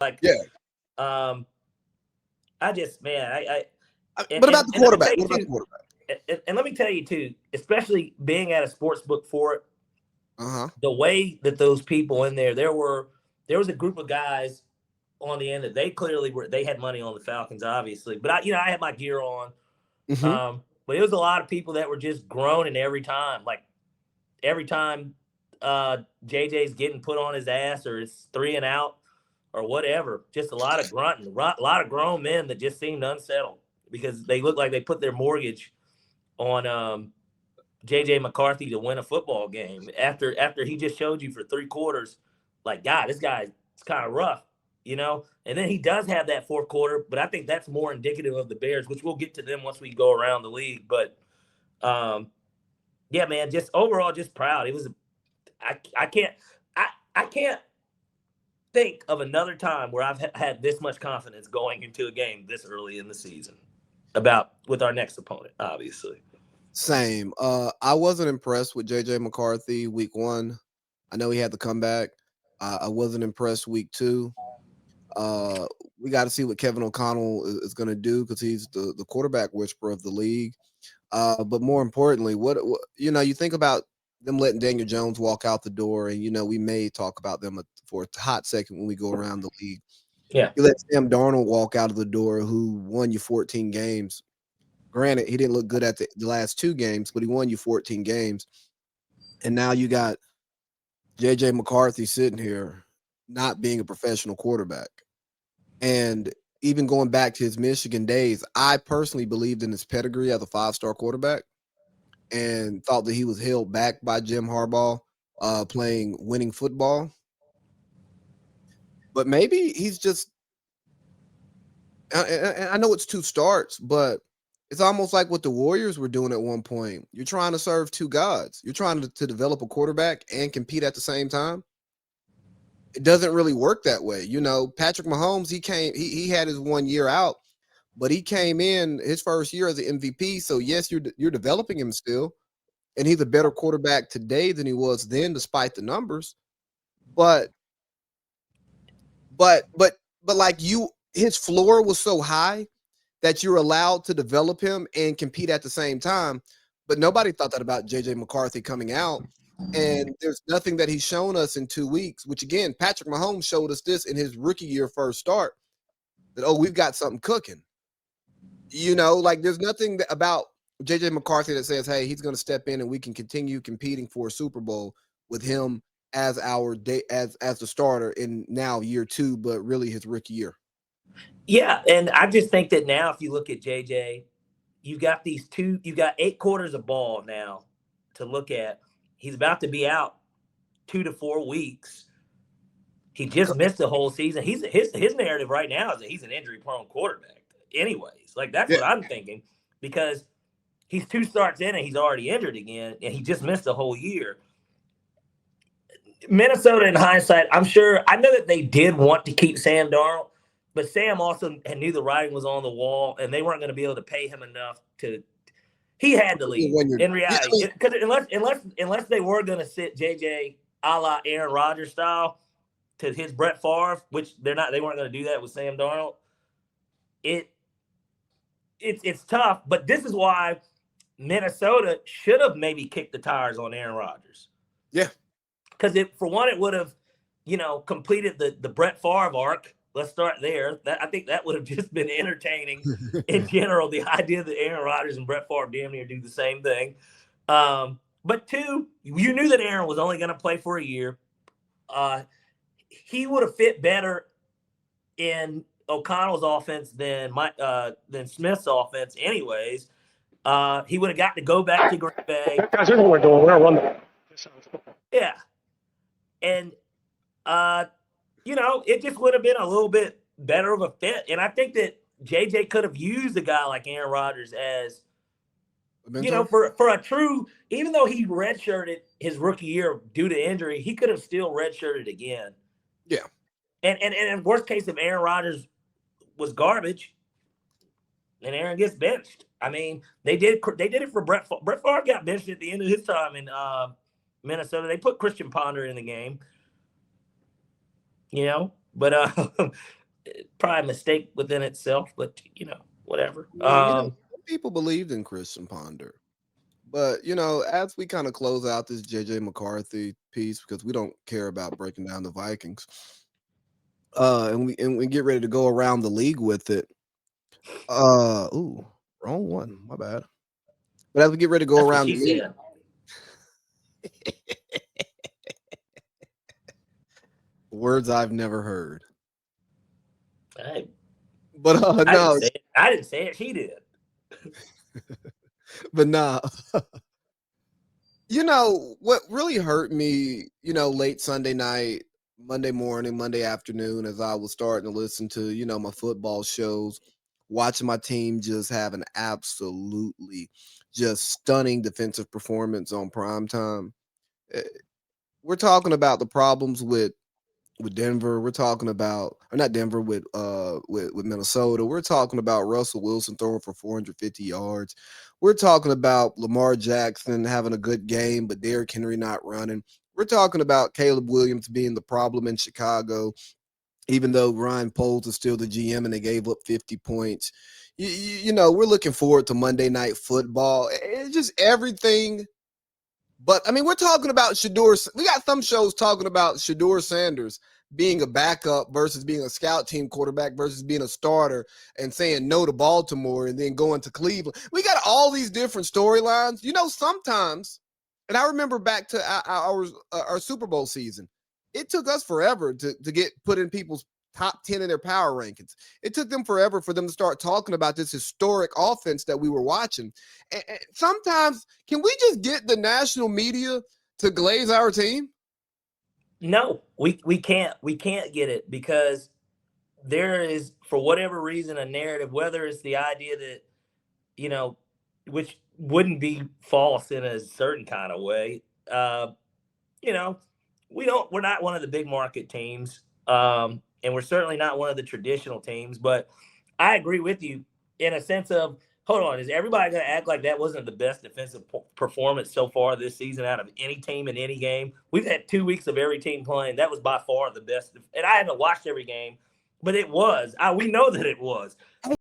Like, Yeah. I just, man, What about the and let me quarterback? tell you What about too, the quarterback? and let me tell you too, especially being at a sports book for it, the way that those people in there was a group of guys on the end that they clearly they had money on the Falcons, obviously, but I had my gear on. But it was a lot of people that were just groaning every time. Like every time JJ's getting put on his ass or it's 3 and out or whatever, just a lot of grunting, a lot of grown men that just seemed unsettled because they look like they put their mortgage on JJ McCarthy to win a football game after he just showed you for 3 quarters, like, God, this guy is kind of rough, you know? And then he does have that fourth quarter, but I think that's more indicative of the Bears, which we'll get to them once we go around the league. But yeah, man, just overall, just proud. It was, I can't think of another time where I've had this much confidence going into a game this early in the season with our next opponent, obviously. Same. I wasn't impressed with JJ McCarthy week 1. I know he had the comeback. I wasn't impressed week 2. We got to see what Kevin O'Connell is going to do because he's the quarterback whisperer of the league. But more importantly, what you think about them letting Daniel Jones walk out the door, and we may talk about them for a hot second when we go around the league. Yeah, you let Sam Darnold walk out of the door, who won you 14 games. Granted, he didn't look good at the last 2 games, but he won you 14 games. And now you got JJ McCarthy sitting here not being a professional quarterback. And even going back to his Michigan days, I personally believed in his pedigree as a 5-star quarterback and thought that he was held back by Jim Harbaugh playing winning football. But maybe he's just – I know it's 2 starts, but it's almost like what the Warriors were doing at one point. You're trying to serve 2 gods. You're trying to develop a quarterback and compete at the same time. It doesn't really work that way. Patrick Mahomes, he had his 1 year out, but he came in his first year as an MVP. So yes, you're developing him still, and he's a better quarterback today than he was then, despite the numbers. But like his floor was so high that you're allowed to develop him and compete at the same time. But nobody thought that about JJ McCarthy coming out. And there's nothing that he's shown us in 2 weeks, which again, Patrick Mahomes showed us this in his rookie year first start, that, we've got something cooking. Like there's nothing about JJ McCarthy that says, hey, he's going to step in and we can continue competing for a Super Bowl with him as as the starter in now year 2, but really his rookie year. Yeah, and I just think that now if you look at JJ, you've got 8 quarters of ball now to look at. He's about to be out 2 to 4 weeks. He just missed the whole season. His narrative right now is that he's an injury-prone quarterback. Anyways, like that's what I'm thinking, because he's 2 starts in and he's already injured again, and he just missed the whole year. Minnesota, in hindsight, I know that they did want to keep Sam Darnold, but Sam also knew the writing was on the wall, and they weren't going to be able to pay him enough to. He had to leave in reality, because unless they were going to sit JJ a la Aaron Rodgers style to his Brett Favre, which they're not. They weren't going to do that with Sam Darnold. It's tough, but this is why Minnesota should have maybe kicked the tires on Aaron Rodgers. Yeah, because for one, it would have, completed the Brett Favre arc. Let's start there. I think that would have just been entertaining in general. The idea that Aaron Rodgers and Brett Favre damn near do the same thing. But 2, you knew that Aaron was only going to play for a year. He would have fit better in O'Connell's offense than Smith's offense, anyways. He would have got to go back to Green Bay. Guys, here's what we're doing. We're going to run the. Yeah. And, it just would have been a little bit better of a fit. And I think that JJ could have used a guy like Aaron Rodgers as, for a true, even though he redshirted his rookie year due to injury, he could have still redshirted again. Yeah. And in worst case, if Aaron Rodgers was garbage, then Aaron gets benched. I mean, they did it for Brett Favre. Brett Favre got benched at the end of his time in Minnesota. They put Christian Ponder in the game. but probably a mistake within itself. But whatever. Some people believed in Christian Ponder. But as we kind of close out this JJ McCarthy piece, because we don't care about breaking down the Vikings, and we get ready to go around the league with it. Wrong one. My bad. But as we get ready to go around the league, words I've never heard. Hey, but no, I didn't say it. She did. But nah. What really hurt me, late Sunday night, Monday morning, Monday afternoon, as I was starting to listen to, my football shows, watching my team just have an absolutely just stunning defensive performance on primetime. We're talking about the problems with Denver. We're talking about, or not Denver, with Minnesota. We're talking about Russell Wilson throwing for 450 yards. We're talking about Lamar Jackson having a good game, but Derrick Henry not running. We're talking about Caleb Williams being the problem in Chicago, even though Ryan Poles is still the GM and they gave up 50 points. We're looking forward to Monday Night Football. It's just everything. But, I mean, we're talking about Shedeur. We got some shows talking about Shedeur Sanders being a backup versus being a scout team quarterback versus being a starter and saying no to Baltimore and then going to Cleveland. We got all these different storylines. Sometimes, and I remember back to our Super Bowl season, it took us forever to get put in people's top 10 in their power rankings. It took them forever for them to start talking about this historic offense that we were watching. And sometimes, can we just get the national media to glaze our team? No, we can't. We can't get it because there is, for whatever reason, a narrative, whether it's the idea that, which wouldn't be false in a certain kind of way. We're not one of the big market teams. And we're certainly not one of the traditional teams, but I agree with you in a sense of, hold on, is everybody going to act like that wasn't the best defensive performance so far this season out of any team in any game? We've had 2 weeks of every team playing. That was by far the best. And I haven't watched every game, but it was. We know that it was.